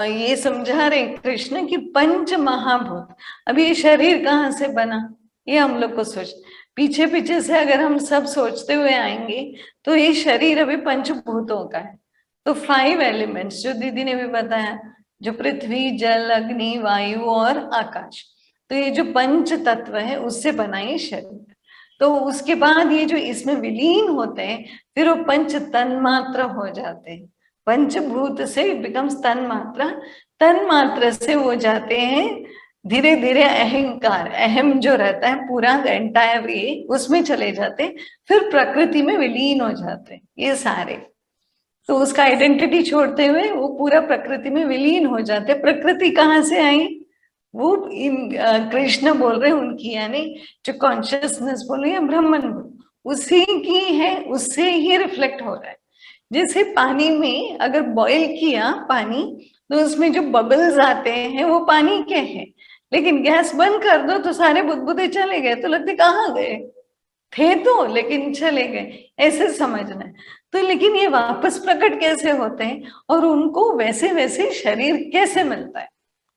ये समझा रहे कृष्ण कि पंच महाभूत, अभी ये शरीर कहाँ से बना, ये हम लोग को सोच, पीछे पीछे से अगर हम सब सोचते हुए आएंगे तो ये शरीर अभी पंचभूतों का है। तो 5 एलिमेंट्स जो दीदी ने भी बताया, जो पृथ्वी, जल, अग्नि, वायु और आकाश, तो ये जो पंच तत्व है उससे बना ये शरीर। तो उसके बाद ये जो इसमें विलीन होते हैं, फिर वो पंच तन्मात्र हो जाते हैं। पंचभूत से बिकम्स तन्मात्रा, तन्मात्र से वो जाते हैं धीरे धीरे अहंकार, अहम जो रहता है पूरा एंटायर ये, उसमें चले जाते हैं, फिर प्रकृति में विलीन हो जाते हैं ये सारे। तो उसका आइडेंटिटी छोड़ते हुए वो पूरा प्रकृति में विलीन हो जाते हैं। प्रकृति कहाँ से आई, वो कृष्ण बोल रहे हैं उनकी, यानी जो कॉन्शियसनेस बोल रही है ब्रह्मन, उसी की है, उससे ही रिफ्लेक्ट हो रहा है। जैसे पानी में अगर बॉईल किया पानी, तो उसमें जो बबल्स आते हैं वो पानी के हैं, लेकिन गैस बंद कर दो तो सारे बुदबुदे चले गए, तो लगते कहाँ गए थे, तो लेकिन चले गए, ऐसे समझना है। तो लेकिन ये वापस प्रकट कैसे होते हैं और उनको वैसे वैसे शरीर कैसे मिलता है,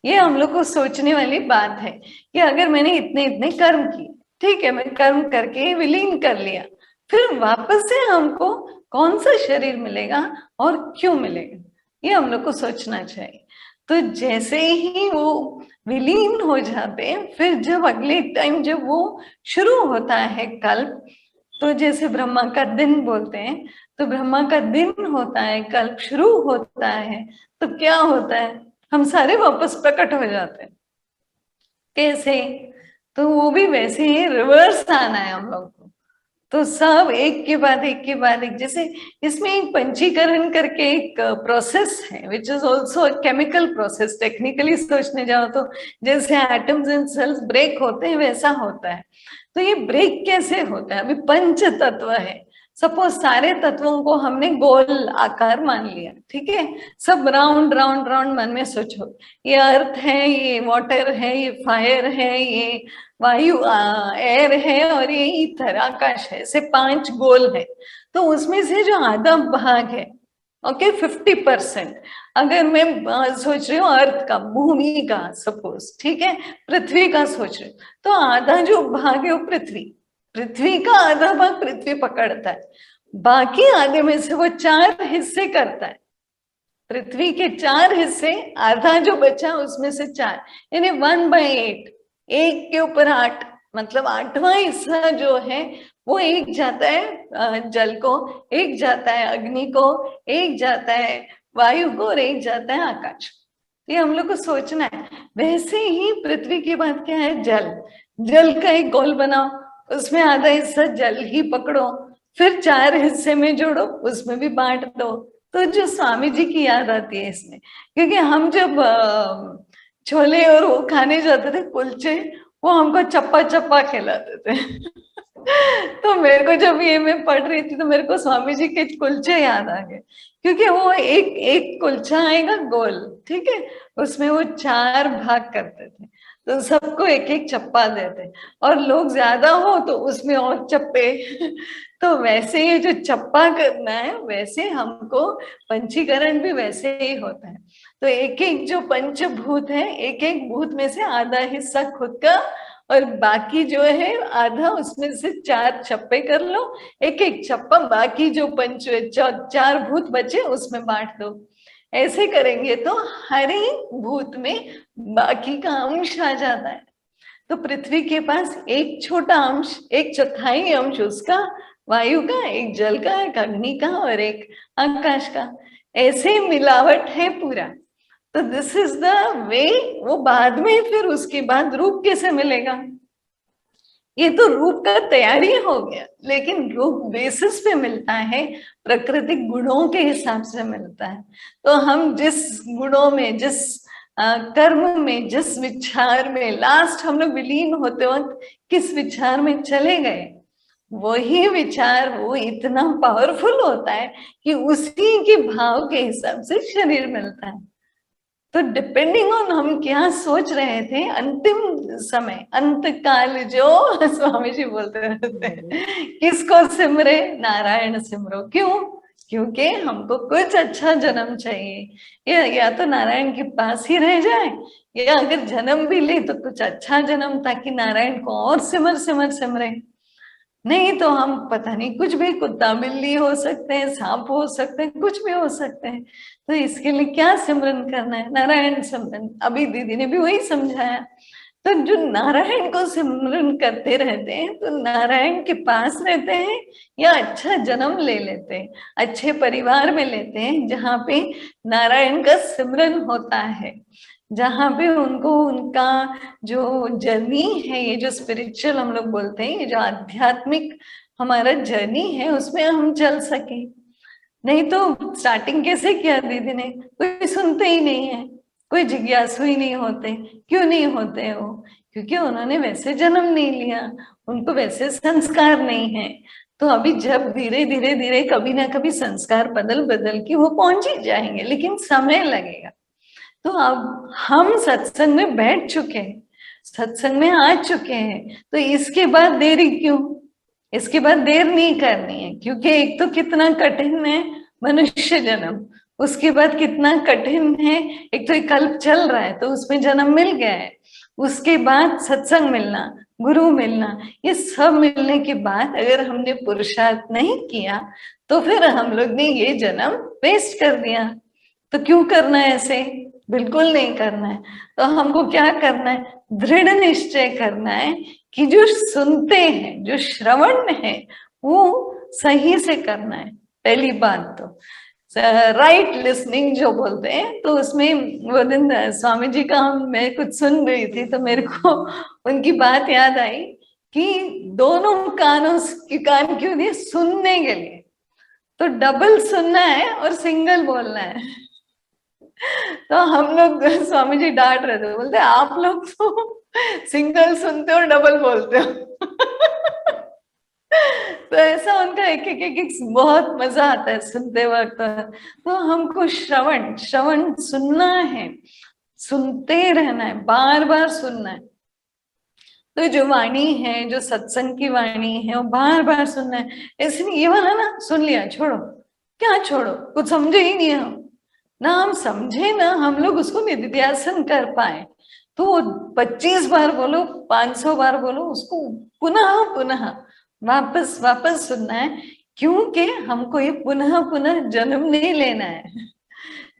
ये हम लोग को सोचने वाली बात है। कि अगर मैंने इतने इतने कर्म किए, ठीक है, मैं कर्म करके विलीन कर लिया, फिर वापस से हमको कौन सा शरीर मिलेगा और क्यों मिलेगा, ये हम लोग को सोचना चाहिए। तो जैसे ही वो विलीन हो जाते हैं, फिर जब अगले टाइम जब वो शुरू होता है कल्प, तो जैसे ब्रह्मा का दिन बोलते हैं, तो ब्रह्मा का दिन होता है, कल्प शुरू होता है, तो क्या होता है, हम सारे वापस प्रकट हो जाते हैं। कैसे, तो वो भी वैसे ही रिवर्स आना है हम लोग को। तो सब एक के बाद एक के बाद एक, जैसे इसमें एक पंचीकरण करके एक प्रोसेस है, which is also chemical process. Technically सोचने जाओ तो जैसे एटम्स एंड सेल्स ब्रेक होते हैं वैसा होता है। तो ये ब्रेक कैसे होता है, अभी पंच तत्व है, सपोज सारे तत्वों को हमने गोल आकार मान लिया, ठीक है, सब राउंड राउंड राउंड मन में सोचो, ये अर्थ है, ये वाटर है, ये फायर है, ये वायु एयर है, और ये ईथर आकाश है, ऐसे 5 गोल है। तो उसमें से जो आधा भाग है, ओके 50%, अगर मैं सोच रही हूँ अर्थ का, भूमि का सपोज, ठीक है, पृथ्वी का सोच रही हूँ, तो आधा जो भाग है वो पृथ्वी, पृथ्वी का आधा भाग पृथ्वी पकड़ता है, बाकी आधे में से वो 4 हिस्से करता है, पृथ्वी के 4 हिस्से, आधा जो बचा उसमें से 4, यानी 1/8, 1 के ऊपर 8, मतलब 8वां हिस्सा जो है वो एक जाता है जल को, एक जाता है अग्नि को, एक जाता है वायु को, और एक जाता है आकाश। ये हम लोग को सोचना है। वैसे ही पृथ्वी के बाद क्या है, जल, जल का एक गोल बनाओ, उसमें आधा हिस्सा जल ही पकड़ो, फिर 4 हिस्से में जोड़ो, उसमें भी बांट दो। तो जो स्वामी जी की याद आती है इसमें, क्योंकि हम जब छोले और वो खाने जाते थे कुलचे, वो हमको चप्पा चप्पा खिलाते थे तो मेरे को जब ये मैं पढ़ रही थी तो मेरे को स्वामी जी के कुलचे याद आ गए, क्योंकि वो एक एक कुलचा आएगा गोल, ठीक है, उसमें वो 4 भाग करते थे, तो सबको एक एक चप्पा देते, और लोग ज्यादा हो तो उसमें और चप्पे तो वैसे ये जो चप्पा करना है, वैसे हमको पंचीकरण भी वैसे ही होता है। तो एक एक जो पंचभूत है, एक एक भूत में से आधा हिस्सा खुद का, और बाकी जो है आधा, उसमें से 4 चप्पे कर लो, एक एक चप्पा बाकी जो 4 भूत बचे उसमें बांट दो। ऐसे करेंगे तो हर एक भूत में बाकी का अंश आ जाता है। तो पृथ्वी के पास एक छोटा अंश, 1/4 अंश उसका वायु का, एक जल का, एक अग्नि का, और एक आकाश का, ऐसे मिलावट है पूरा। तो दिस इज द वे। वो बाद में फिर उसके बाद रूप कैसे मिलेगा, ये तो रूप का तैयारी हो गया, लेकिन रूप बेसिस पे मिलता है, प्राकृतिक गुणों के हिसाब से मिलता है। तो हम जिस गुणों में, जिस कर्म में, जिस विचार में लास्ट हम लोग विलीन होते वक्त किस विचार में चले गए, वही विचार वो इतना पावरफुल होता है कि उसी के भाव के हिसाब से शरीर मिलता है। तो डिपेंडिंग ऑन हम क्या सोच रहे थे, अंतिम समय, अंत काल जो स्वामी जी बोलते रहते हैं, किसको सिमरे, नारायण सिमरो। क्यों, क्योंकि हमको कुछ अच्छा जन्म चाहिए, या तो नारायण के पास ही रह जाए, या अगर जन्म भी ले तो कुछ अच्छा जन्म, ताकि नारायण को और सिमर सिमर सिमरे। नहीं तो हम पता नहीं कुछ भी, कुत्ता बिल्ली हो सकते हैं, सांप हो सकते हैं, कुछ भी हो सकते हैं। तो इसके लिए क्या सिमरन करना है? नारायण सिमरन। अभी दीदी ने भी वही समझाया। तो जो नारायण को सिमरन करते रहते हैं तो नारायण के पास रहते हैं, या अच्छा जन्म ले लेते हैं, अच्छे परिवार में लेते हैं जहाँ पे नारायण का सिमरन होता है, जहाँ पे उनको उनका जो जर्नी है, ये जो स्पिरिचुअल हम लोग बोलते हैं, ये जो आध्यात्मिक हमारा जर्नी है, उसमें हम चल सके। नहीं तो स्टार्टिंग कैसे किया दीदी ने, कोई सुनते ही नहीं है, कोई जिज्ञासु ही नहीं होते। क्यों नहीं होते वो? क्योंकि उन्होंने वैसे जन्म नहीं लिया, उनको वैसे संस्कार नहीं है। तो अभी जब धीरे धीरे धीरे कभी ना कभी संस्कार बदल बदल के वो पहुंच ही जाएंगे, लेकिन समय लगेगा। तो अब हम सत्संग में बैठ चुके हैं, सत्संग में आ चुके हैं, तो इसके बाद देरी क्यों? इसके बाद देर नहीं करनी है, क्योंकि एक तो कितना कठिन है मनुष्य जन्म, उसके बाद कितना कठिन है, एक तो एक कल्प चल रहा है तो उसमें जन्म मिल गया है, उसके बाद सत्संग मिलना, गुरु मिलना, ये सब मिलने के बाद अगर हमने पुरुषार्थ नहीं किया तो फिर हम लोग ने ये जन्म वेस्ट कर दिया। तो क्यों करना है ऐसे? बिल्कुल नहीं करना है। तो हमको क्या करना है? दृढ़ निश्चय करना है कि जो सुनते हैं, जो श्रवण है, वो सही से करना है। पहली बात तो राइट लिसनिंग जो बोलते हैं, तो उसमें वो दिन स्वामी जी का मैं कुछ सुन रही थी तो मेरे को उनकी बात याद आई कि दोनों कानों की कान क्यों दिए? सुनने के लिए। तो डबल सुनना है और सिंगल बोलना है। तो हम लोग, स्वामी जी डांट रहे थे, बोलते आप लोग तो सिंगल सुनते हो और डबल बोलते हो। तो ऐसा उनका एक बहुत मजा आता है सुनते वक्त। तो हमको श्रवण श्रवण सुनना है, सुनते रहना है, बार बार सुनना है। तो जो वाणी है, जो सत्संग की वाणी है, वो बार बार सुनना है। इसलिए ये वाला ना सुन लिया, छोड़ो, क्या छोड़ो, कुछ समझे ही नहीं हम ना, हम समझे ना, हम लोग उसको निधिध्यासन कर पाए। तो 25 बार बोलो, 500 बार बोलो, उसको पुनः पुनः वापस वापस सुनना है, क्योंकि हमको ये पुनः पुनः जन्म नहीं लेना है।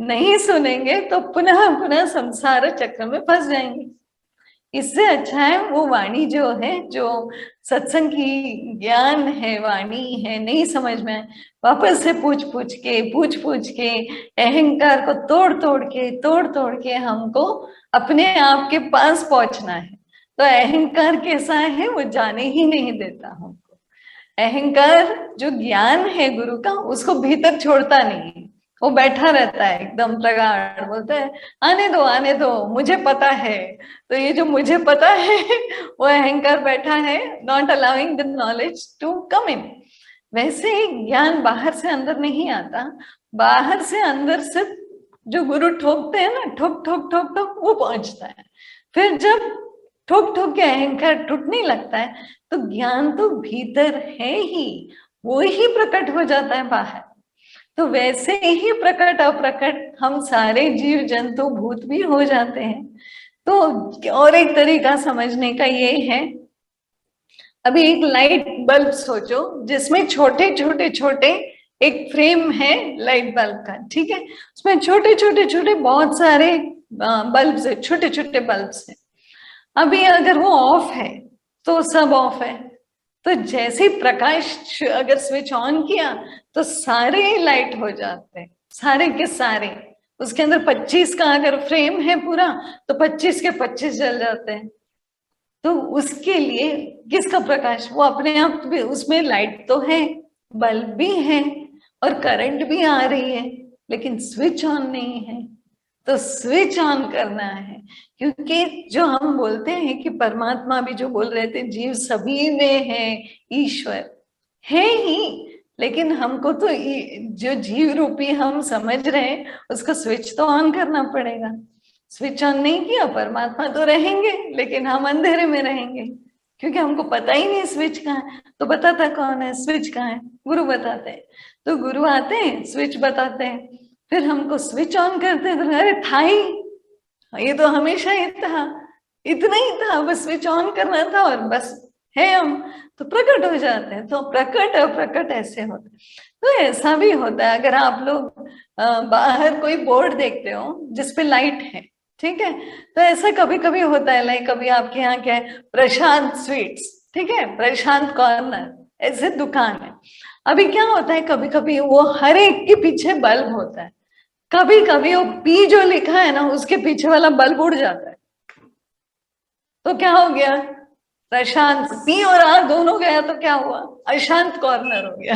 नहीं सुनेंगे तो पुनः पुनः संसार चक्र में फंस जाएंगे। इससे अच्छा है वो वाणी जो है, जो सत्संग की ज्ञान है, वाणी है, नहीं समझ में, वापस से पूछ पूछ के अहंकार को तोड़ तोड़ के हमको अपने आप के पास पहुंचना है। तो अहंकार कैसा है, वो जाने ही नहीं देता हमको। अहंकार जो ज्ञान है गुरु का, उसको भीतर छोड़ता नहीं है, वो बैठा रहता है एकदम प्रगाढ़, बोलता है आने दो, मुझे पता है। तो ये जो मुझे पता है वो अहंकार बैठा है, not allowing the knowledge to come in. वैसे ही ज्ञान बाहर से अंदर नहीं आता, बाहर से अंदर से जो गुरु ठोकते हैं ना, ठोक ठोक ठोक ठोक, वो पहुंचता है। फिर जब ठोक ठोक के अहंकार टूटने लगता है तो ज्ञान तो भीतर है ही, वो ही प्रकट हो जाता है बाहर। तो वैसे ही प्रकट अप्रकट हम सारे जीव जंतु भूत भी हो जाते हैं। तो और एक तरीका समझने का ये है, अभी एक लाइट बल्ब सोचो जिसमें छोटे छोटे छोटे एक फ्रेम है लाइट बल्ब का, ठीक है, उसमें छोटे छोटे छोटे बहुत सारे बल्ब्स है, छोटे छोटे बल्ब्स है। अभी अगर वो ऑफ है तो सब ऑफ है। तो जैसे प्रकाश अगर स्विच ऑन किया तो सारे लाइट हो जाते हैं, सारे के सारे। उसके अंदर 25 का अगर फ्रेम है पूरा तो 25 के 25 जल जाते हैं। तो उसके लिए किसका प्रकाश? वो अपने आप भी, उसमें लाइट तो है, बल्ब भी है और करंट भी आ रही है, लेकिन स्विच ऑन नहीं है। तो स्विच ऑन करना है, क्योंकि जो हम बोलते हैं कि परमात्मा भी जो बोल रहे थे, जीव सभी में है, ईश्वर है ही, लेकिन हमको तो जो जीव रूपी हम समझ रहे हैं उसको स्विच तो ऑन करना पड़ेगा। स्विच ऑन नहीं किया, परमात्मा तो रहेंगे लेकिन हम अंधेरे में रहेंगे। क्योंकि हमको पता ही नहीं स्विच कहाँ है। तो बताता कौन है, स्विच कहाँ है? गुरु बताते हैं। तो गुरु आते हैं, स्विच बताते हैं, फिर हमको स्विच ऑन करते हैं, तो अरे था ही, ये तो हमेशा ही था, इतना ही था, बस स्विच ऑन करना था और बस है हम, तो प्रकट हो जाते हैं। तो प्रकट और प्रकट ऐसे होते हैं। तो ऐसा भी होता है, अगर आप लोग बाहर कोई बोर्ड देखते हो जिसपे लाइट है, ठीक है, तो ऐसा कभी कभी होता है, लाइक कभी आपके यहाँ क्या है, प्रशांत स्वीट्स, ठीक है, प्रशांत कॉर्नर, ऐसे दुकान है। अभी क्या होता है, कभी कभी वो हर एक के पीछे बल्ब होता है, कभी कभी वो पी जो लिखा है ना उसके पीछे वाला बल्ब उड़ जाता है, तो क्या हो गया, प्रशांत पी और आर दोनों गया, तो क्या हुआ, अशांत कॉर्नर हो गया।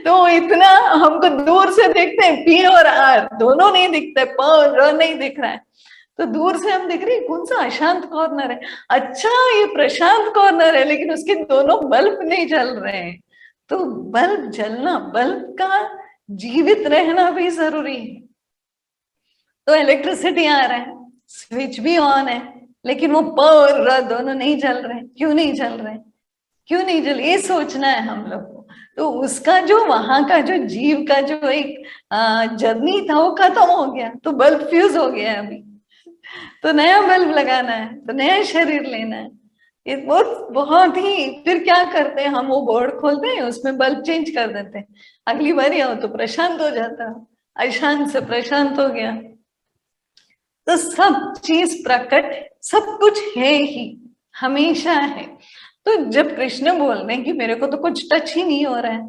तो इतना हमको दूर से देखते हैं, पी और आर दोनों नहीं दिखते, प और र नहीं दिख रहा है, तो दूर से हम दिख रहे हैं कौन सा अशांत कॉर्नर है, अच्छा ये प्रशांत कॉर्नर है, लेकिन उसके दोनों बल्ब नहीं जल रहे हैं। तो बल्ब जलना, बल्ब का जीवित रहना भी जरूरी है। तो इलेक्ट्रिसिटी आ रहा है, स्विच भी ऑन है, लेकिन वो प और र दोनों नहीं जल रहे, क्यों नहीं जल रहे, क्यों नहीं जल, ये सोचना है हम लोग को। तो उसका जो वहां का जो जीव का जो एक जर्नी था वो खत्म हो गया, तो बल्ब फ्यूज हो गया अभी, तो नया बल्ब लगाना है, तो नया शरीर लेना है। ये बहुत बहुत ही, फिर क्या करते हैं हम, वो बोर्ड खोलते हैं, उसमें बल्ब चेंज कर देते हैं, अगली बार आओ तो प्रशांत हो जाता, अशांत से प्रशांत हो गया। तो सब चीज प्रकट, सब कुछ है ही, हमेशा है। तो जब कृष्ण बोल रहे हैं कि मेरे को तो कुछ टच ही नहीं हो रहा है,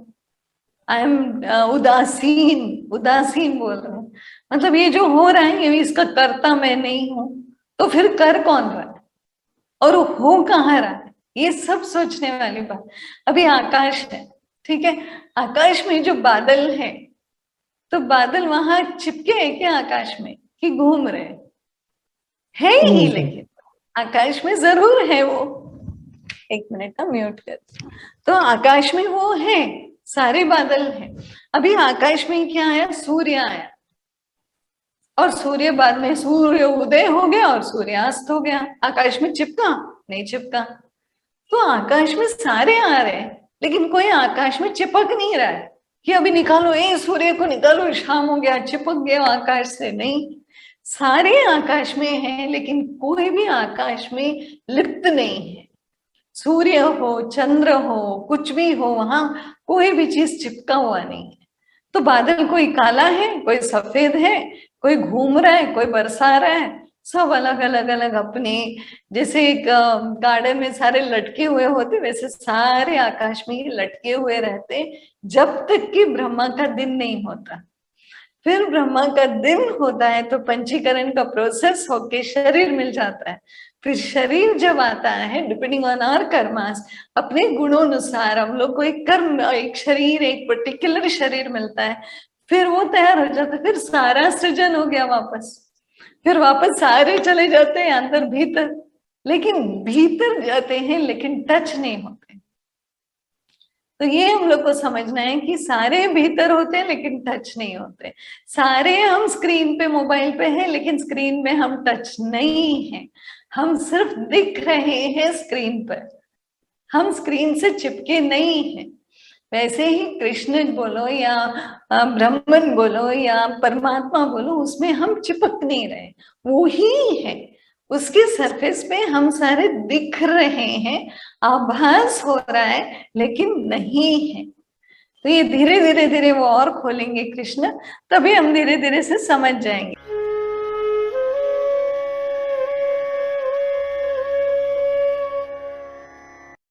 आई एम उदासीन, उदासीन बोल रहे हैं, मतलब ये जो हो रहा है ये इसका कर्ता मैं नहीं हूं, तो फिर कर कौन रहा है और हो कहाँ रहा है, ये सब सोचने वाली बात। अभी आकाश है, ठीक है, आकाश में जो बादल है, तो बादल वहां चिपके है क्या आकाश में, कि घूम रहे है ही, लेकिन आकाश में जरूर है वो, एक मिनट का म्यूट कर, तो आकाश में वो है, सारे बादल हैं। अभी आकाश में क्या आया, सूर्य आया, और सूर्य बाद में सूर्य उदय हो गया और सूर्यास्त हो गया, आकाश में चिपका नहीं चिपका, तो आकाश में सारे आ रहे हैं, लेकिन कोई आकाश में चिपक नहीं रहा है कि अभी निकालो, ए सूर्य को निकालो, शाम हो गया, चिपक गया आकाश से, नहीं, सारे आकाश में हैं, लेकिन कोई भी आकाश में लिप्त नहीं है। सूर्य हो, चंद्र हो, कुछ भी हो, वहां कोई भी चीज चिपका हुआ नहीं है। तो बादल कोई काला है, कोई सफेद है, कोई घूम रहा है, कोई बरसा रहा है, सब अलग अलग अलग अपने, जैसे एक गार्डन में सारे लटके हुए होते, वैसे सारे आकाश में लटके हुए रहते, जब तक कि ब्रह्मा का दिन नहीं होता। फिर ब्रह्मा का दिन होता है तो पंचीकरण का प्रोसेस होके शरीर मिल जाता है। फिर शरीर जब आता है, डिपेंडिंग ऑन आवर कर्मास, अपने गुणों अनुसार हम लोग को एक कर्म, एक शरीर, एक पर्टिकुलर शरीर मिलता है, फिर वो तैयार हो जाता है, फिर सारा सृजन हो गया वापस, फिर वापस सारे चले जाते हैं अंदर भीतर, लेकिन भीतर जाते हैं लेकिन टच नहीं होते। तो ये हम लोग को समझना है कि सारे भीतर होते हैं लेकिन टच नहीं होते, सारे हम स्क्रीन पे, मोबाइल पे हैं, लेकिन स्क्रीन में हम टच नहीं है, हम सिर्फ दिख रहे हैं स्क्रीन पर, हम स्क्रीन से चिपके नहीं हैं। वैसे ही कृष्ण बोलो या ब्रह्मन बोलो या परमात्मा बोलो, उसमें हम चिपक नहीं रहे, वो ही है, उसके सरफेस पे हम सारे दिख रहे हैं, आभास हो रहा है लेकिन नहीं है। तो ये धीरे धीरे धीरे वो और खोलेंगे कृष्ण, तभी हम धीरे धीरे से समझ जाएंगे।